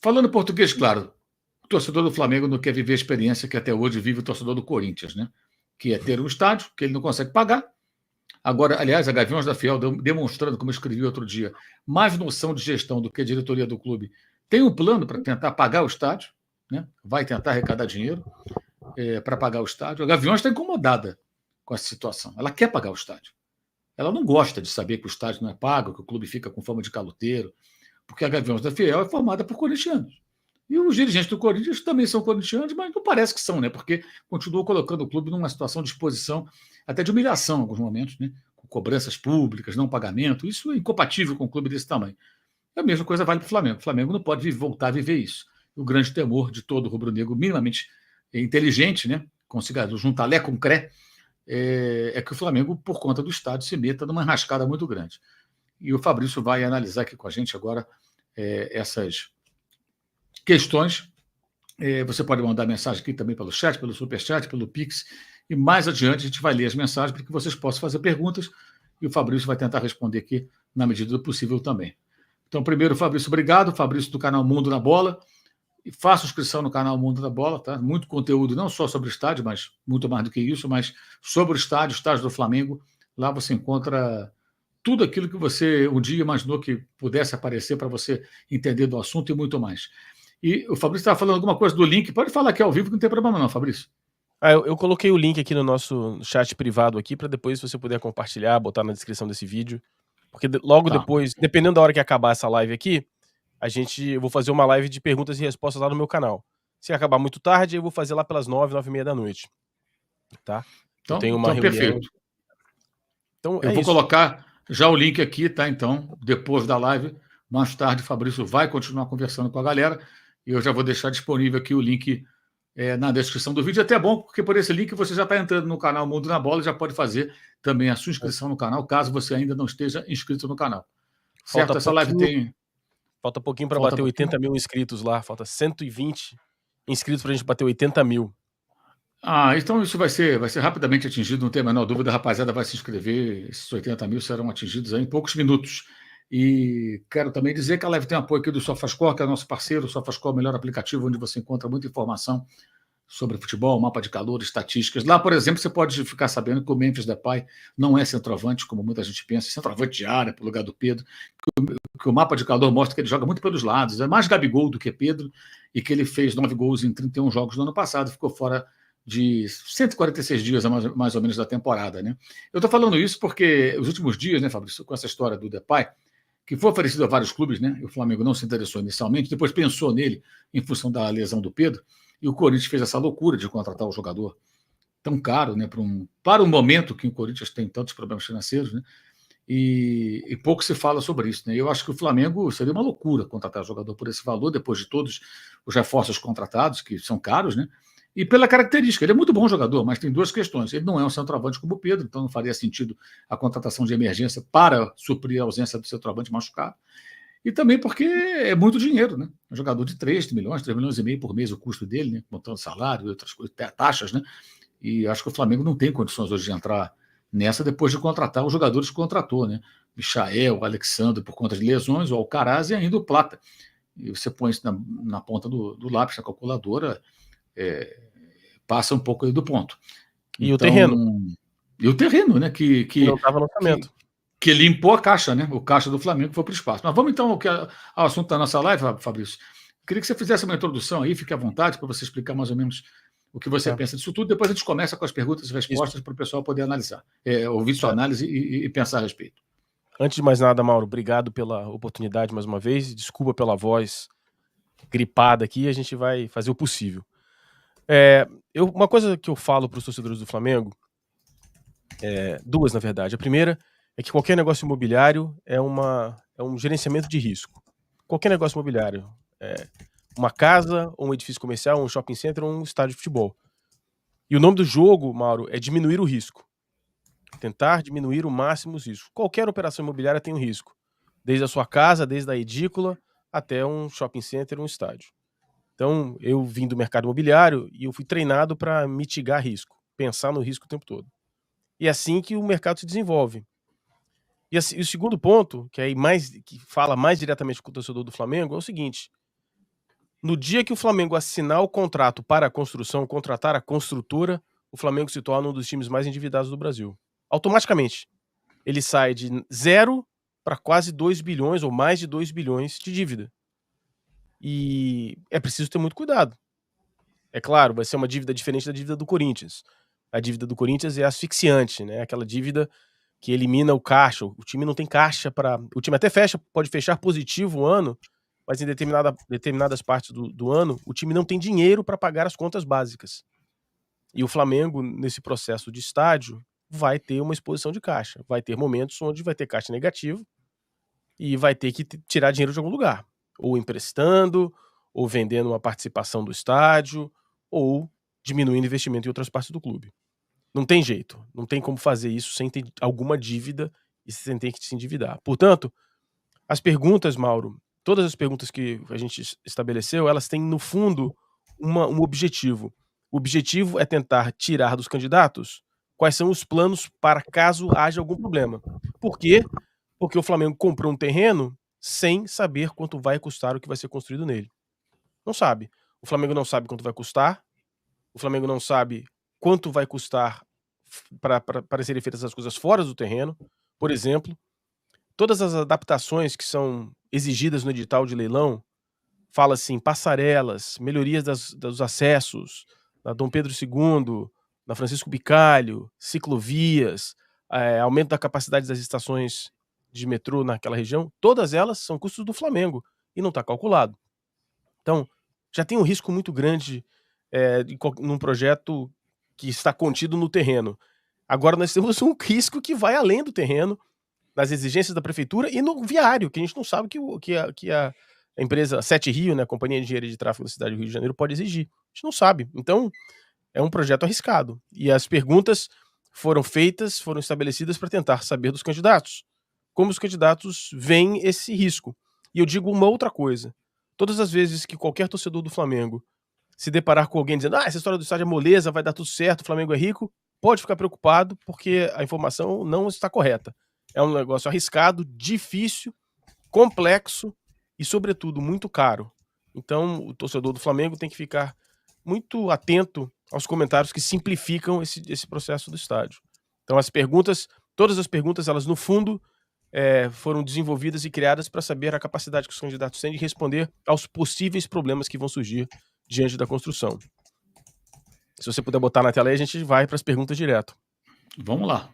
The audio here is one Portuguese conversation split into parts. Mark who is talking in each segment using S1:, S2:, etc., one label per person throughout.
S1: Falando português, claro, o torcedor do Flamengo não quer viver a experiência que até hoje vive o torcedor do Corinthians, né? Que é ter um estádio que ele não consegue pagar. Agora, aliás, a Gaviões da Fiel demonstrando, como eu escrevi outro dia, mais noção de gestão do que a diretoria do clube. Tem um plano para tentar pagar o estádio, né? Vai tentar arrecadar dinheiro para pagar o estádio. A Gaviões está incomodada com essa situação. Ela quer pagar o estádio. Ela não gosta de saber que o estádio não é pago, que o clube fica com fama de caloteiro, porque a Gaviões da Fiel é formada por corintianos. E os dirigentes do Corinthians também são corintianos, mas não parece que são, né? Porque continuam colocando o clube numa situação de exposição, até de humilhação em alguns momentos, né? Com cobranças públicas, não pagamento. Isso é incompatível com um clube desse tamanho. A mesma coisa vale para o Flamengo. O Flamengo não pode voltar a viver isso. O grande temor de todo rubro-negro minimamente inteligente, né? Consiga juntar Lé com Cré, é que o Flamengo, por conta do estádio, se meta numa enrascada muito grande. E o Fabrício vai analisar aqui com a gente agora essas questões. Você pode mandar mensagem aqui também pelo chat, pelo superchat, pelo Pix, e mais adiante a gente vai ler as mensagens para que vocês possam fazer perguntas e o Fabrício vai tentar responder aqui na medida do possível também. Então, primeiro, Fabrício, obrigado. Fabrício do canal Mundo na Bola. E faça inscrição no canal Mundo da Bola, tá? Muito conteúdo, não só sobre o estádio, mas muito mais do que isso, mas sobre o estádio do Flamengo. Lá você encontra tudo aquilo que você um dia imaginou que pudesse aparecer para você entender do assunto e muito mais. E o Fabrício estava falando alguma coisa do link. Pode falar aqui ao vivo que não tem problema não, Fabrício.
S2: Eu coloquei o link aqui no nosso chat privado aqui para depois você puder compartilhar, botar na descrição desse vídeo. Porque logo depois, dependendo da hora que acabar essa live aqui, eu vou fazer uma live de perguntas e respostas lá no meu canal. Se acabar muito tarde, eu vou fazer lá pelas 9h30 da noite. Tá?
S1: Então,
S2: eu tenho uma reunião.
S1: Perfeito.
S2: Então,
S1: eu vou colocar já o link aqui, tá? Então, depois da live, mais tarde, o Fabrício vai continuar conversando com a galera e eu já vou deixar disponível aqui o link na descrição do vídeo. É até bom, porque por esse link você já está entrando no canal Mundo na Bola e já pode fazer também a sua inscrição no canal, caso você ainda não esteja inscrito no canal. Certo? Essa live tem...
S2: Falta pouquinho para bater 80 mil inscritos lá. Falta 120 inscritos para a gente bater 80 mil.
S1: Então isso vai ser rapidamente atingido, não tem a menor dúvida. A rapaziada vai se inscrever, esses 80 mil serão atingidos em poucos minutos. E quero também dizer que a live tem apoio aqui do SofaScore, que é nosso parceiro. O SofaScore é o melhor aplicativo onde você encontra muita informação sobre futebol, mapa de calor, estatísticas. Lá, por exemplo, você pode ficar sabendo que o Memphis Depay não é centroavante, como muita gente pensa, centroavante de área, para o lugar do Pedro, que o mapa de calor mostra que ele joga muito pelos lados, é mais Gabigol do que Pedro, e que ele fez 9 gols em 31 jogos no ano passado, ficou fora de 146 dias, mais ou menos, da temporada, né? Eu estou falando isso porque os últimos dias, né, Fabrício, com essa história do Depay, que foi oferecido a vários clubes, né? O Flamengo não se interessou inicialmente, depois pensou nele em função da lesão do Pedro, e o Corinthians fez essa loucura de contratar o jogador tão caro, né? Para um momento que o Corinthians tem tantos problemas financeiros, né? E pouco se fala sobre isso, né? Eu acho que o Flamengo seria uma loucura contratar jogador por esse valor, depois de todos os reforços contratados, que são caros, né? E pela característica, ele é muito bom jogador, mas tem duas questões. Ele não é um centroavante como o Pedro, então não faria sentido a contratação de emergência para suprir a ausência do centroavante machucado. E também porque é muito dinheiro, né? Um jogador de 3 milhões, 3 milhões e meio por mês o custo dele, né? Montando salário e outras coisas, taxas, né? E acho que o Flamengo não tem condições hoje de entrar nessa depois de contratar os jogadores que contratou, né? Michael, Alexandre por conta de lesões, o Alcaraz e ainda o Plata. E você põe isso na ponta do lápis, na calculadora, passa um pouco aí do ponto.
S2: E o terreno?
S1: E o terreno, né? Que
S2: não estava no orçamento.
S1: Que limpou a caixa, né? O caixa do Flamengo foi para o espaço. Mas vamos então ao assunto da nossa live, Fabrício. Queria que você fizesse uma introdução aí, fique à vontade para você explicar mais ou menos o que você pensa disso tudo. Depois a gente começa com as perguntas e respostas para o pessoal poder analisar, ouvir sua análise e pensar a respeito.
S2: Antes de mais nada, Mauro, obrigado pela oportunidade mais uma vez. Desculpa pela voz gripada aqui, a gente vai fazer o possível. Uma coisa que eu falo para os torcedores do Flamengo, duas na verdade. A primeira é que qualquer negócio imobiliário é um gerenciamento de risco. Qualquer negócio imobiliário, uma casa, ou um edifício comercial, um shopping center, ou um estádio de futebol. E o nome do jogo, Mauro, é diminuir o risco. Tentar diminuir o máximo os riscos. Qualquer operação imobiliária tem um risco. Desde a sua casa, desde a edícula, até um shopping center, um estádio. Então, eu vim do mercado imobiliário e eu fui treinado para mitigar risco, pensar no risco o tempo todo. E é assim que o mercado se desenvolve. E assim, o segundo ponto, que fala mais diretamente com o torcedor do Flamengo, é o seguinte: No dia que o Flamengo assinar o contrato para a construção, contratar a construtora, o Flamengo se torna um dos times mais endividados do Brasil. Automaticamente. Ele sai de 0 para quase 2 bilhões ou mais de 2 bilhões de dívida. E é preciso ter muito cuidado. É claro, vai ser uma dívida diferente da dívida do Corinthians. A dívida do Corinthians é asfixiante, né? Aquela dívida que elimina o caixa. O time não tem caixa para. O time até pode fechar positivo o ano, mas em determinadas partes do ano, o time não tem dinheiro para pagar as contas básicas. E o Flamengo, nesse processo de estádio, vai ter uma exposição de caixa. Vai ter momentos onde vai ter caixa negativo e vai ter que tirar dinheiro de algum lugar. Ou emprestando, ou vendendo uma participação do estádio, ou diminuindo investimento em outras partes do clube. Não tem jeito. Não tem como fazer isso sem ter alguma dívida e sem ter que se endividar. Portanto, as perguntas, Mauro, todas as perguntas que a gente estabeleceu, elas têm, no fundo, um objetivo. O objetivo é tentar tirar dos candidatos quais são os planos para caso haja algum problema. Por quê? Porque o Flamengo comprou um terreno sem saber quanto vai custar o que vai ser construído nele. Não sabe. O Flamengo não sabe quanto vai custar, o Flamengo não sabe quanto vai custar para serem feitas as coisas fora do terreno. Por exemplo, todas as adaptações que são exigidas no edital de leilão, fala assim, passarelas, melhorias dos acessos, na Dom Pedro II, na Francisco Bicalho, ciclovias, aumento da capacidade das estações de metrô naquela região, todas elas são custos do Flamengo e não está calculado. Então, já tem um risco muito grande num projeto que está contido no terreno. Agora nós temos um risco que vai além do terreno, nas exigências da prefeitura e no viário, que a gente não sabe que a empresa Sete Rio, né, a Companhia de Engenharia de Tráfego da cidade do Rio de Janeiro, pode exigir. A gente não sabe. Então, é um projeto arriscado. E as perguntas foram feitas, foram estabelecidas para tentar saber dos candidatos. Como os candidatos veem esse risco. E eu digo uma outra coisa. Todas as vezes que qualquer torcedor do Flamengo se deparar com alguém dizendo essa história do estádio é moleza, vai dar tudo certo, o Flamengo é rico, pode ficar preocupado porque a informação não está correta. É um negócio arriscado, difícil, complexo e, sobretudo, muito caro. Então, o torcedor do Flamengo tem que ficar muito atento aos comentários que simplificam esse processo do estádio. Então, todas as perguntas, elas, no fundo, foram desenvolvidas e criadas para saber a capacidade que os candidatos têm de responder aos possíveis problemas que vão surgir diante da construção. Se você puder botar na tela aí, a gente vai para as perguntas direto.
S1: Vamos lá.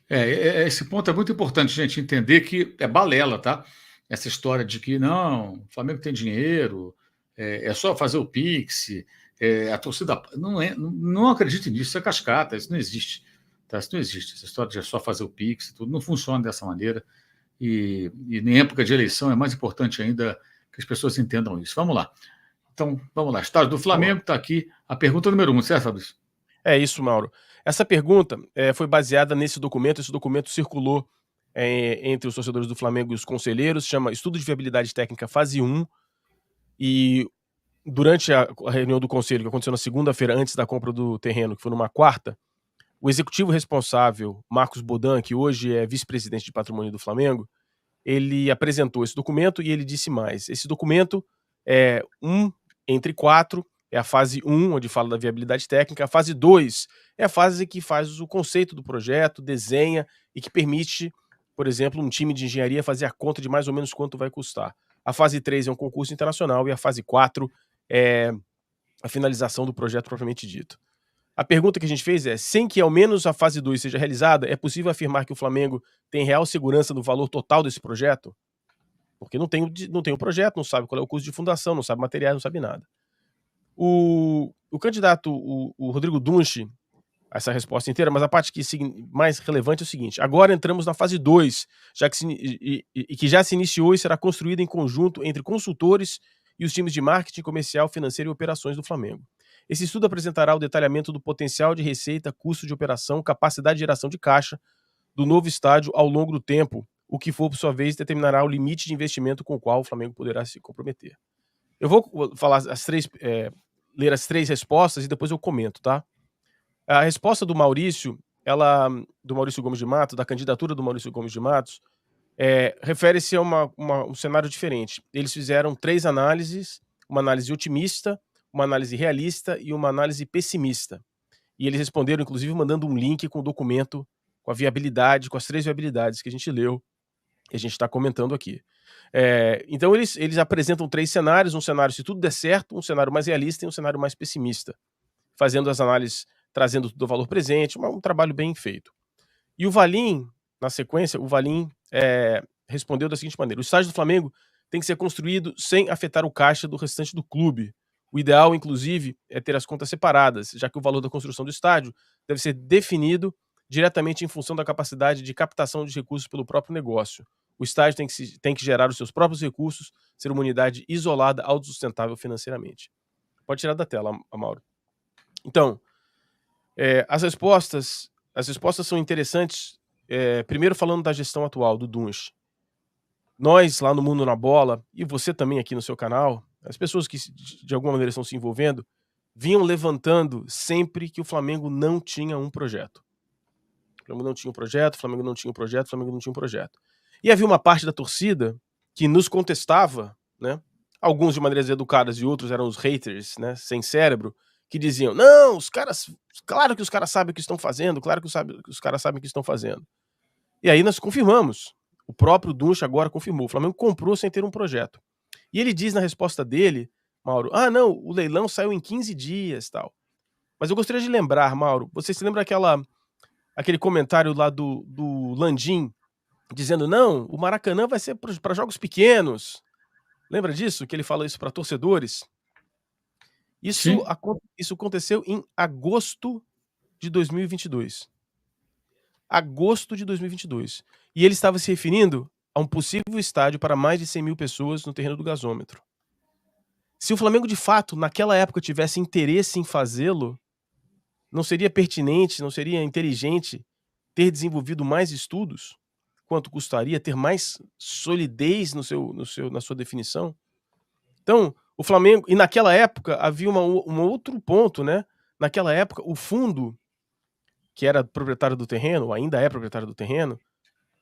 S1: Esse ponto é muito importante, gente, entender que é balela, tá? Essa história de que, não, o Flamengo tem dinheiro, é só fazer o Pix, a torcida... Não acredite nisso, isso é cascata, isso não existe. Tá? Isso não existe, essa história de só fazer o Pix, tudo não funciona dessa maneira. E em época de eleição é mais importante ainda que as pessoas entendam isso. Vamos lá. Então, vamos lá. Estádio do Flamengo está aqui. A pergunta número 1, certo, Fabrício?
S2: É isso, Mauro. Essa pergunta foi baseada nesse documento. Esse documento circulou entre os torcedores do Flamengo e os conselheiros, chama Estudo de Viabilidade Técnica Fase 1. E durante a reunião do conselho, que aconteceu na segunda-feira, antes da compra do terreno, que foi numa quarta, o executivo responsável, Marcos Bodan, que hoje é vice-presidente de patrimônio do Flamengo, ele apresentou esse documento e ele disse mais. Esse documento é 1 entre 4, é a fase 1, onde fala da viabilidade técnica. A fase 2 é a fase que faz o conceito do projeto, desenha e que permite, por exemplo, um time de engenharia fazer a conta de mais ou menos quanto vai custar. A fase 3 é um concurso internacional e a fase 4 é a finalização do projeto propriamente dito. A pergunta que a gente fez é, sem que ao menos a fase 2 seja realizada, é possível afirmar que o Flamengo tem real segurança do valor total desse projeto? Porque não tem o projeto, não sabe qual é o custo de fundação, não sabe materiais, não sabe nada. O candidato, o Rodrigo Dunche, essa resposta inteira, mas a parte que mais relevante é o seguinte: agora entramos na fase 2, que já se iniciou e será construída em conjunto entre consultores e os times de marketing, comercial, financeiro e operações do Flamengo. Esse estudo apresentará o detalhamento do potencial de receita, custo de operação, capacidade de geração de caixa do novo estádio ao longo do tempo, o que for, por sua vez, determinará o limite de investimento com o qual o Flamengo poderá se comprometer. Eu vou falar ler as 3 respostas e depois eu comento, tá? A resposta do Maurício, do Maurício Gomes de Matos, da candidatura do Maurício Gomes de Matos, refere-se a um cenário diferente. Eles fizeram 3 análises uma análise otimista, uma análise realista e uma análise pessimista. E eles responderam, inclusive, mandando um link com o documento, com a viabilidade, com as 3 viabilidades que a gente leu, que a gente está comentando aqui. Então eles apresentam 3 cenários, um cenário se tudo der certo, um cenário mais realista e um cenário mais pessimista, fazendo as análises, trazendo tudo ao valor presente, um trabalho bem feito. E o Valim, na sequência, o Valim respondeu da seguinte maneira: o estádio do Flamengo tem que ser construído sem afetar o caixa do restante do clube. O ideal, inclusive, é ter as contas separadas, já que o valor da construção do estádio deve ser definido diretamente em função da capacidade de captação de recursos pelo próprio negócio. O estádio tem que gerar os seus próprios recursos, ser uma unidade isolada, autossustentável financeiramente. Pode tirar da tela, Mauro. Então, as respostas são interessantes, primeiro falando da gestão atual do Dunch. Nós, lá no Mundo na Bola, e você também aqui no seu canal, as pessoas que de alguma maneira estão se envolvendo, vinham levantando sempre que o Flamengo não tinha um projeto. O Flamengo não tinha um projeto, o Flamengo não tinha um projeto, o Flamengo não tinha um projeto. E havia uma parte da torcida que nos contestava, né? Alguns de maneiras educadas e outros eram os haters, né? Sem cérebro, que diziam, não, os caras, claro que os caras sabem o que estão fazendo, claro que os caras sabem o que estão fazendo. E aí nós confirmamos. O próprio Dunch agora confirmou. O Flamengo comprou sem ter um projeto. E ele diz na resposta dele, Mauro, não, o leilão saiu em 15 dias, tal. Mas eu gostaria de lembrar, Mauro, você se lembra aquele comentário lá do Landim, dizendo, não, o Maracanã vai ser para jogos pequenos. Lembra disso? Que ele fala isso para torcedores? Isso aconteceu em agosto de 2022. Agosto de 2022. E ele estava se referindo a um possível estádio para mais de 100 mil pessoas no terreno do gasômetro. Se o Flamengo, de fato, naquela época tivesse interesse em fazê-lo, não seria pertinente, não seria inteligente ter desenvolvido mais estudos? Quanto custaria ter mais solidez na sua definição? Então, o Flamengo... E naquela época havia um outro ponto, né? Naquela época, o fundo, que era proprietário do terreno, ou ainda é proprietário do terreno,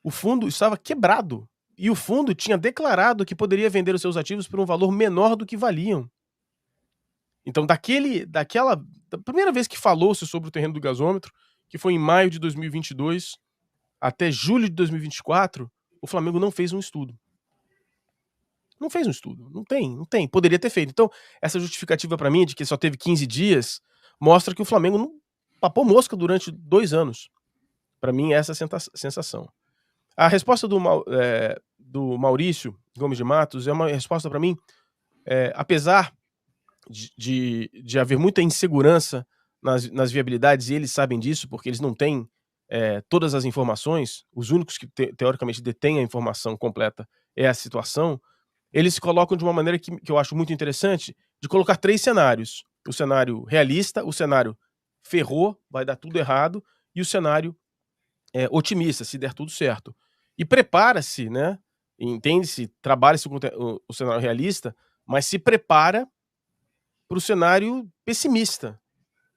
S2: o fundo estava quebrado. E o fundo tinha declarado que poderia vender os seus ativos por um valor menor do que valiam. Então, da primeira vez que falou-se sobre o terreno do gasômetro, que foi em maio de 2022, até julho de 2024, o Flamengo não fez um estudo. Não fez um estudo. Não tem. Poderia ter feito. Então, essa justificativa para mim de que só teve 15 dias mostra que o Flamengo não papou mosca durante 2 anos. Para mim, essa é a sensação. A resposta do Maurício Gomes de Matos é uma resposta para mim, apesar de haver muita insegurança nas viabilidades, e eles sabem disso, porque eles não têm todas as informações, os únicos que teoricamente detêm a informação completa é a situação, eles se colocam de uma maneira que eu acho muito interessante, de colocar 3 cenários. O cenário realista, o cenário ferrou, vai dar tudo errado, e o cenário otimista, se der tudo certo. E prepara-se, né? Entende-se, trabalha-se o cenário realista, mas se prepara para o cenário pessimista.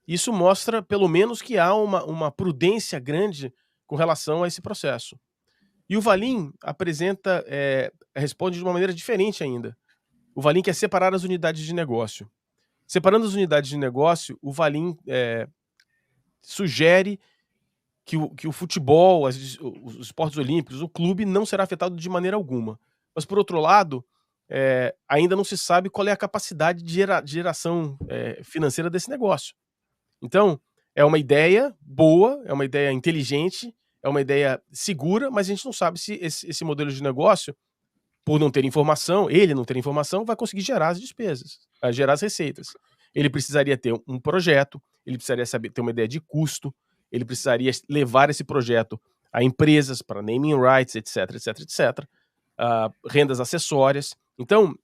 S2: Isso mostra, pelo menos, que há uma prudência grande com relação a esse processo. E o Valim responde de uma maneira diferente ainda. O Valim quer separar as unidades de negócio. Separando as unidades de negócio, o Valim sugere que o futebol, os esportes olímpicos, o clube não será afetado de maneira alguma. Mas, por outro lado, ainda não se sabe qual é a capacidade de geração financeira desse negócio. Então, é uma ideia boa, é uma ideia inteligente, é uma ideia segura, mas a gente não sabe se esse modelo de negócio, por não ter informação, ele não ter informação, vai conseguir gerar as despesas, vai gerar as receitas. Ele precisaria ter um projeto, ele precisaria ter uma ideia de custo, ele precisaria levar esse projeto a empresas para naming rights, etc, etc, etc, rendas acessórias. Então,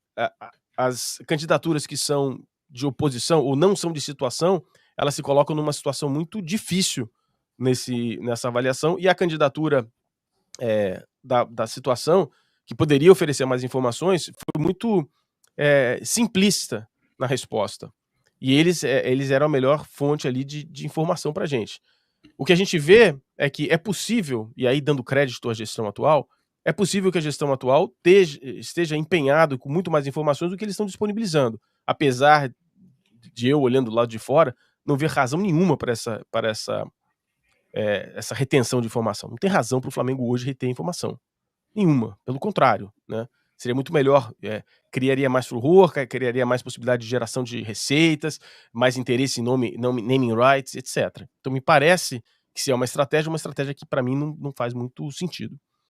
S2: as candidaturas que são de oposição ou não são de situação, elas se colocam numa situação muito difícil nessa avaliação, e a candidatura da situação, que poderia oferecer mais informações, foi muito simplista na resposta. E eles eram a melhor fonte ali de informação para a gente. O que a gente vê é que é possível, e aí dando crédito à gestão atual, é possível que a gestão atual esteja empenhado com muito mais informações do que eles estão disponibilizando. apesar de eu, olhando do lado de fora, não ver razão nenhuma para essa retenção de informação. Não tem razão para o Flamengo hoje reter informação. Nenhuma. Pelo contrário, né? Seria muito melhor, criaria mais furor, criaria mais possibilidade de geração de receitas, mais interesse em naming rights, etc. Então me parece que se é uma estratégia que para mim não faz muito sentido.